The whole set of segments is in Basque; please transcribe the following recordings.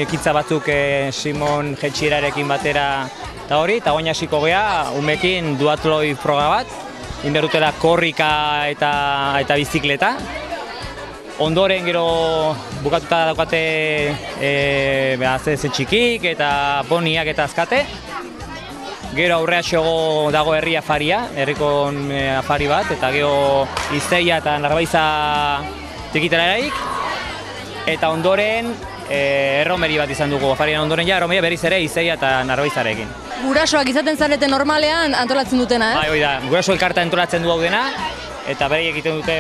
ekintza batzuk Simon Jetxirarekin batera eta hori, eta guain hasiko gea, umekin duatloi froga bat, inberutela korrika eta bizikleta. Ondoren gero bukatuta daukate ze txikik eta boniak eta azkate. Gero aurrea xogo dago herri afaria, herriko afari bat, eta gero Izteia eta Narbaiza tikitaraik. Eta ondoren erromeri bat izan dugu, afarian ondoren ja, erromeria berriz ere Izteia eta Narbaizarekin. Gurasoak izaten zarete normalean antolatzen dutena, Bai, hori da, guraso elkarta antolatzen du hau dena, eta bere egiten dute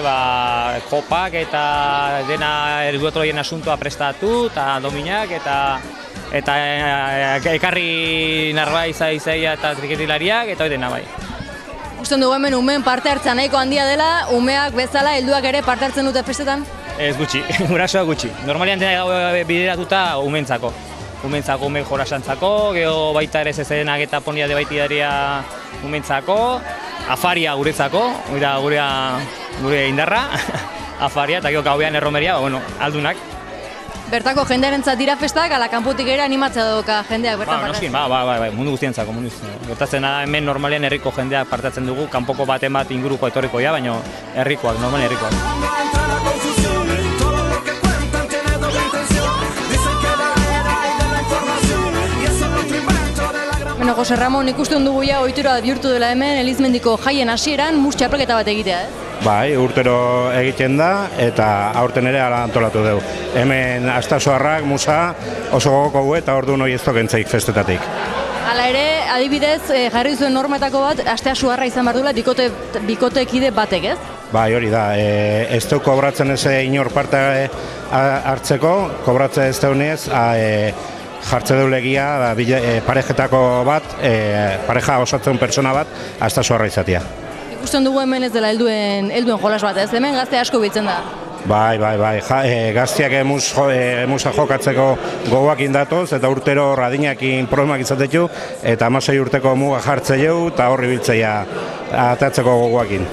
kopak eta dena duatloien asuntoa prestatu, eta dominak, eta ekarri Narbaiza, Izteia eta triketilariak, eta hori dena bai. Usten dugu hemen umeen parte hartzea nahiko handia dela, umeak bezala helduak ere parte hartzen dute festetan? Ez gutxi, gurasoak gutxi. Normalian dena dago bideratuta umentzako. Umentzako, ume jorasantzako, geho baita ere zezenak eta ponia de baitidaria umentzako, afaria guretzako, gure indarra, afaria, eta geho gauean erromeria, aldunak. Bertako jendearentzat dira festak, ala kanpotik ere animatzea doka jendeak bertan partatzen? Bai, mundu guztientzako, mundu guztientzako. Gertatzen da hemen normalean herriko jendeak partatzen dugu, kanpoko baten bat inguruko etorriko ja, baina herrikoak, normalean herrikoak. Jose Ramon, ikusten dugu ja ohitura bihurtu dela hemen Elizmendiko jaien hasieran mus txapelketa bat egitea, Bai, urtero egiten da eta aurten ere hala antolatu dugu. Hemen astasoarrak, musa, oso gogoko eta orduan hori ez tokentzaik festetatik. Hala ere, adibidez, jarri zuen normatako bat, asteasuarra izan behar duela bikotekide batek, ez? Bai, hori da, ez du kobratzen ez inor parte hartzeko, kobratzen ez daunez, jartze dulegia parejetako bat, pareja osatzen pertsona bat, astasoarra izatea. Ikusten dugu hemen ez dela helduen jolas bat, ez? Hemen gazte asko bitzen da. Bai, gaztiak musa jokatzeko gogoak indatoz, eta urtero radinakin problemak izatetu, eta 16 urteko muga jartze jau, eta horri biltzeia atatzeko gogoakin.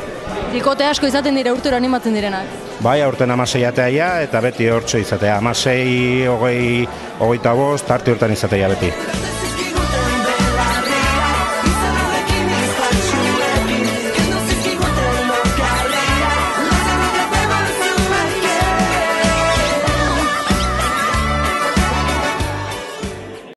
Bikote asko izaten dira urtero animatzen direnak? Bai, aurten 16 ateaia, eta beti hortxo izatea. 16, 25, arte urtean izatea beti.